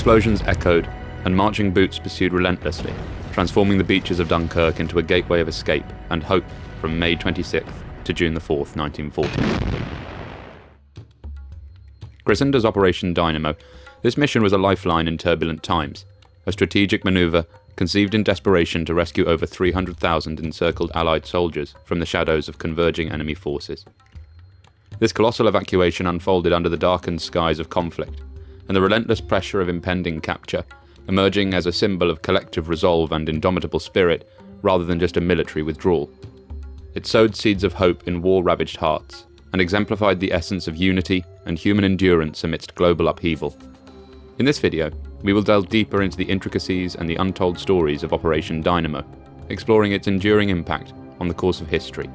Explosions echoed, and marching boots pursued relentlessly, transforming the beaches of Dunkirk into a gateway of escape and hope from May 26th to June 4th, 1940. Christened as Operation Dynamo, this mission was a lifeline in turbulent times, a strategic manoeuvre conceived in desperation to rescue over 300,000 encircled Allied soldiers from the shadows of converging enemy forces. This colossal evacuation unfolded under the darkened skies of conflict, and the relentless pressure of impending capture, emerging as a symbol of collective resolve and indomitable spirit rather than just a military withdrawal. It sowed seeds of hope in war-ravaged hearts, and exemplified the essence of unity and human endurance amidst global upheaval. In this video, we will delve deeper into the intricacies and the untold stories of Operation Dynamo, exploring its enduring impact on the course of history,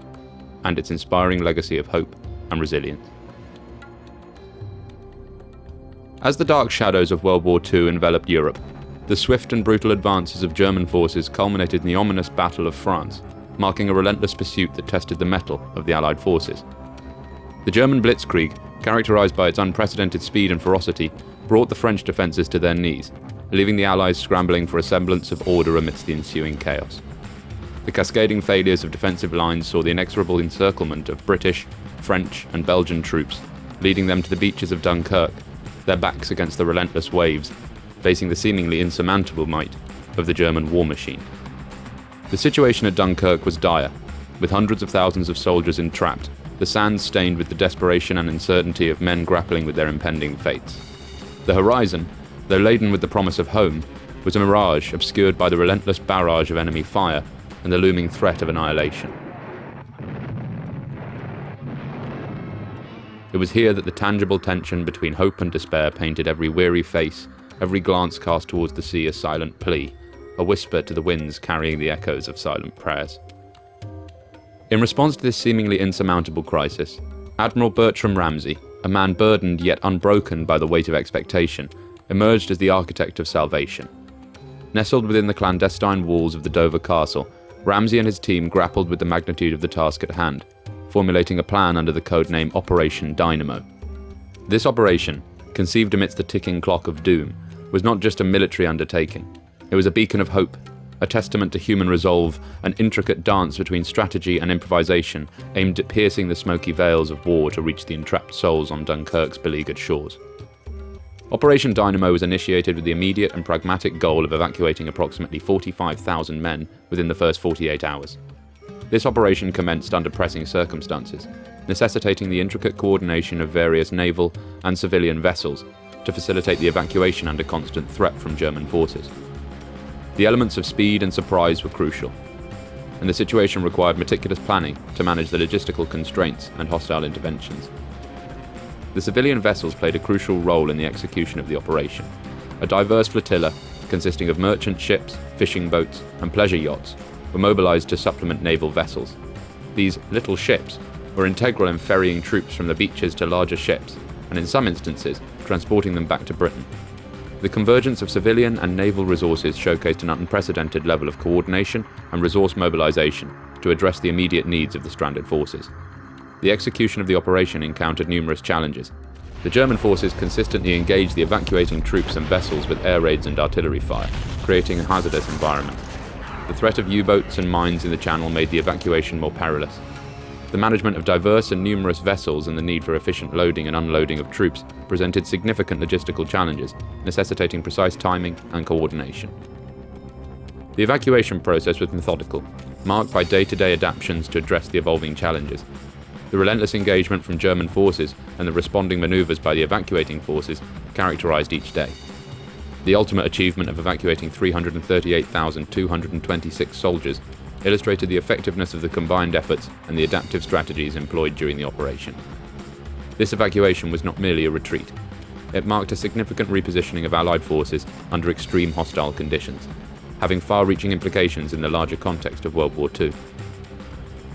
and its inspiring legacy of hope and resilience. As the dark shadows of World War II enveloped Europe, the swift and brutal advances of German forces culminated in the ominous Battle of France, marking a relentless pursuit that tested the mettle of the Allied forces. The German Blitzkrieg, characterized by its unprecedented speed and ferocity, brought the French defences to their knees, leaving the Allies scrambling for a semblance of order amidst the ensuing chaos. The cascading failures of defensive lines saw the inexorable encirclement of British, French and Belgian troops, leading them to the beaches of Dunkirk, their backs against the relentless waves, facing the seemingly insurmountable might of the German war machine. The situation at Dunkirk was dire, with hundreds of thousands of soldiers entrapped, the sands stained with the desperation and uncertainty of men grappling with their impending fates. The horizon, though laden with the promise of home, was a mirage obscured by the relentless barrage of enemy fire and the looming threat of annihilation. It was here that the tangible tension between hope and despair painted every weary face, every glance cast towards the sea a silent plea, a whisper to the winds carrying the echoes of silent prayers. In response to this seemingly insurmountable crisis, Admiral Bertram Ramsay, a man burdened yet unbroken by the weight of expectation, emerged as the architect of salvation. Nestled within the clandestine walls of the Dover Castle, Ramsay and his team grappled with the magnitude of the task at hand, formulating a plan under the codename Operation Dynamo. This operation, conceived amidst the ticking clock of doom, was not just a military undertaking. It was a beacon of hope, a testament to human resolve, an intricate dance between strategy and improvisation aimed at piercing the smoky veils of war to reach the entrapped souls on Dunkirk's beleaguered shores. Operation Dynamo was initiated with the immediate and pragmatic goal of evacuating approximately 45,000 men within the first 48 hours. This operation commenced under pressing circumstances, necessitating the intricate coordination of various naval and civilian vessels to facilitate the evacuation under constant threat from German forces. The elements of speed and surprise were crucial, and the situation required meticulous planning to manage the logistical constraints and hostile interventions. The civilian vessels played a crucial role in the execution of the operation. A diverse flotilla, consisting of merchant ships, fishing boats, and pleasure yachts, were mobilized to supplement naval vessels. These little ships were integral in ferrying troops from the beaches to larger ships, and in some instances, transporting them back to Britain. The convergence of civilian and naval resources showcased an unprecedented level of coordination and resource mobilization to address the immediate needs of the stranded forces. The execution of the operation encountered numerous challenges. The German forces consistently engaged the evacuating troops and vessels with air raids and artillery fire, creating a hazardous environment. The threat of U-boats and mines in the channel made the evacuation more perilous. The management of diverse and numerous vessels and the need for efficient loading and unloading of troops presented significant logistical challenges, necessitating precise timing and coordination. The evacuation process was methodical, marked by day-to-day adaptations to address the evolving challenges. The relentless engagement from German forces and the responding maneuvers by the evacuating forces characterized each day. The ultimate achievement of evacuating 338,226 soldiers illustrated the effectiveness of the combined efforts and the adaptive strategies employed during the operation. This evacuation was not merely a retreat. It marked a significant repositioning of Allied forces under extreme hostile conditions, having far-reaching implications in the larger context of World War II.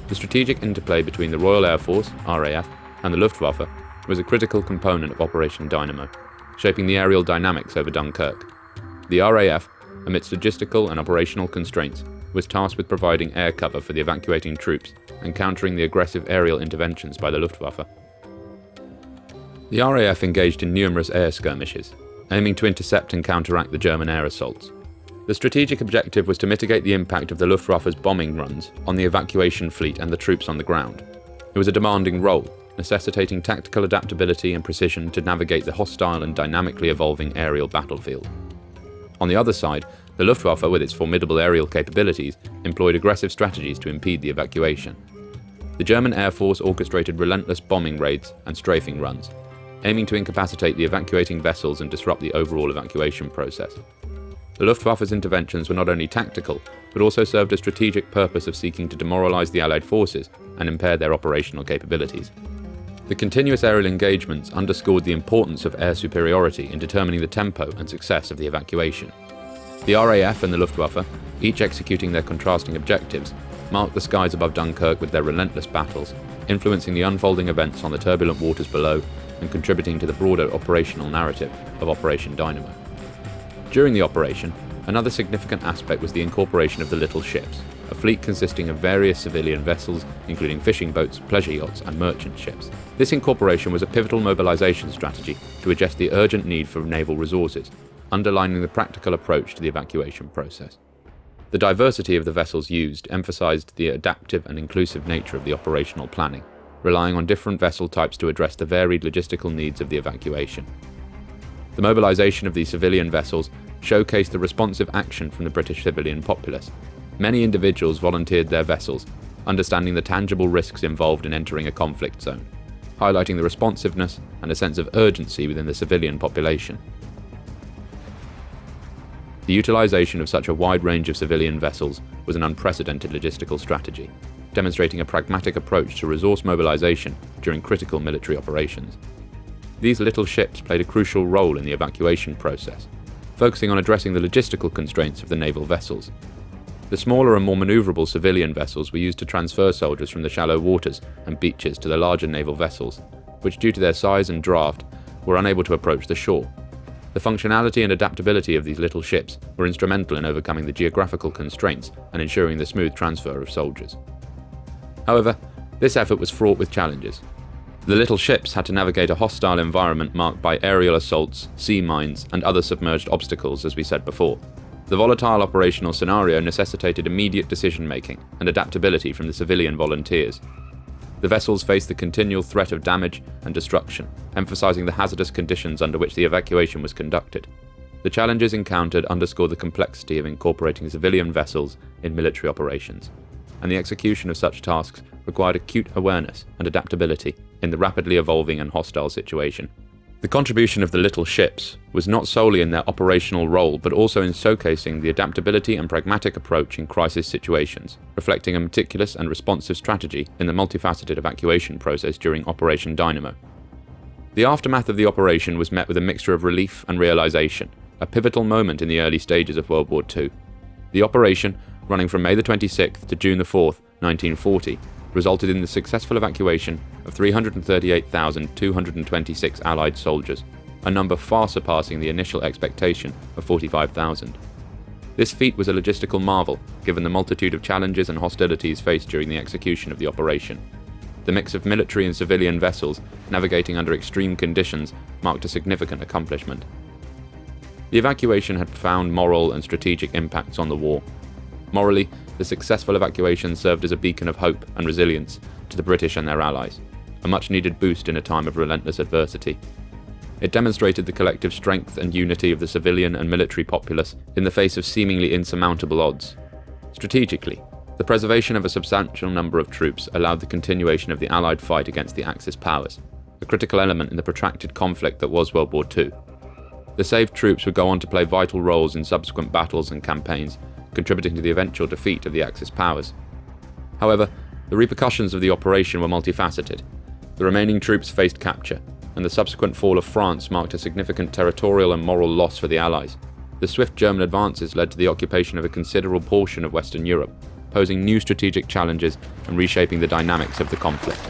The strategic interplay between the Royal Air Force, RAF, and the Luftwaffe was a critical component of Operation Dynamo, shaping the aerial dynamics over Dunkirk. The RAF, amidst logistical and operational constraints, was tasked with providing air cover for the evacuating troops and countering the aggressive aerial interventions by the Luftwaffe. The RAF engaged in numerous air skirmishes, aiming to intercept and counteract the German air assaults. The strategic objective was to mitigate the impact of the Luftwaffe's bombing runs on the evacuation fleet and the troops on the ground. It was a demanding role, necessitating tactical adaptability and precision to navigate the hostile and dynamically evolving aerial battlefield. On the other side, the Luftwaffe, with its formidable aerial capabilities, employed aggressive strategies to impede the evacuation. The German Air Force orchestrated relentless bombing raids and strafing runs, aiming to incapacitate the evacuating vessels and disrupt the overall evacuation process. The Luftwaffe's interventions were not only tactical, but also served a strategic purpose of seeking to demoralize the Allied forces and impair their operational capabilities. The continuous aerial engagements underscored the importance of air superiority in determining the tempo and success of the evacuation. The RAF and the Luftwaffe, each executing their contrasting objectives, marked the skies above Dunkirk with their relentless battles, influencing the unfolding events on the turbulent waters below and contributing to the broader operational narrative of Operation Dynamo. During the operation, another significant aspect was the incorporation of the little ships, a fleet consisting of various civilian vessels, including fishing boats, pleasure yachts, and merchant ships. This incorporation was a pivotal mobilization strategy to address the urgent need for naval resources, underlining the practical approach to the evacuation process. The diversity of the vessels used emphasized the adaptive and inclusive nature of the operational planning, relying on different vessel types to address the varied logistical needs of the evacuation. The mobilization of these civilian vessels showcased the responsive action from the British civilian populace. Many individuals volunteered their vessels, understanding the tangible risks involved in entering a conflict zone, highlighting the responsiveness and a sense of urgency within the civilian population. The utilization of such a wide range of civilian vessels was an unprecedented logistical strategy, demonstrating a pragmatic approach to resource mobilization during critical military operations. These little ships played a crucial role in the evacuation process, focusing on addressing the logistical constraints of the naval vessels. The smaller and more maneuverable civilian vessels were used to transfer soldiers from the shallow waters and beaches to the larger naval vessels, which due to their size and draft were unable to approach the shore. The functionality and adaptability of these little ships were instrumental in overcoming the geographical constraints and ensuring the smooth transfer of soldiers. However, this effort was fraught with challenges. The little ships had to navigate a hostile environment marked by aerial assaults, sea mines, and other submerged obstacles, as we said before. The volatile operational scenario necessitated immediate decision-making and adaptability from the civilian volunteers. The vessels faced the continual threat of damage and destruction, emphasizing the hazardous conditions under which the evacuation was conducted. The challenges encountered underscore the complexity of incorporating civilian vessels in military operations, and the execution of such tasks required acute awareness and adaptability in the rapidly evolving and hostile situation. The contribution of the little ships was not solely in their operational role, but also in showcasing the adaptability and pragmatic approach in crisis situations, reflecting a meticulous and responsive strategy in the multifaceted evacuation process during Operation Dynamo. The aftermath of the operation was met with a mixture of relief and realization, a pivotal moment in the early stages of World War II. The operation, running from May the 26th to June the 4th, 1940, resulted in the successful evacuation of 338,226 Allied soldiers, a number far surpassing the initial expectation of 45,000. This feat was a logistical marvel, given the multitude of challenges and hostilities faced during the execution of the operation. The mix of military and civilian vessels navigating under extreme conditions marked a significant accomplishment. The evacuation had profound moral and strategic impacts on the war. Morally, the successful evacuation served as a beacon of hope and resilience to the British and their allies, a much-needed boost in a time of relentless adversity. It demonstrated the collective strength and unity of the civilian and military populace in the face of seemingly insurmountable odds. Strategically, the preservation of a substantial number of troops allowed the continuation of the Allied fight against the Axis powers, a critical element in the protracted conflict that was World War II. The saved troops would go on to play vital roles in subsequent battles and campaigns, contributing to the eventual defeat of the Axis powers. However, the repercussions of the operation were multifaceted. The remaining troops faced capture, and the subsequent fall of France marked a significant territorial and moral loss for the Allies. The swift German advances led to the occupation of a considerable portion of Western Europe, posing new strategic challenges and reshaping the dynamics of the conflict.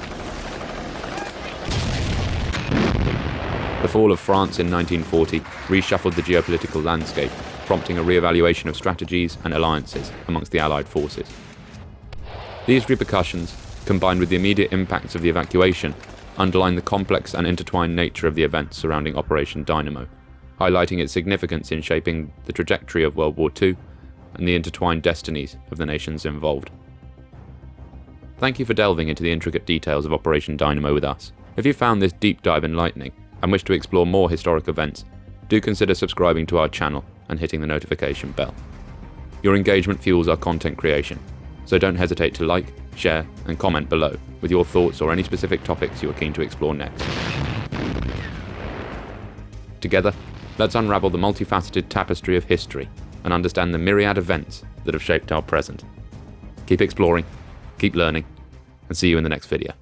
The fall of France in 1940 reshuffled the geopolitical landscape, prompting a re-evaluation of strategies and alliances amongst the Allied forces. These repercussions, combined with the immediate impacts of the evacuation, underline the complex and intertwined nature of the events surrounding Operation Dynamo, highlighting its significance in shaping the trajectory of World War II and the intertwined destinies of the nations involved. Thank you for delving into the intricate details of Operation Dynamo with us. If you found this deep dive enlightening and wish to explore more historic events, do consider subscribing to our channel and hitting the notification bell. Your engagement fuels our content creation, so don't hesitate to like, share, and comment below with your thoughts or any specific topics you are keen to explore next. Together, let's unravel the multifaceted tapestry of history and understand the myriad events that have shaped our present. Keep exploring, keep learning, and see you in the next video.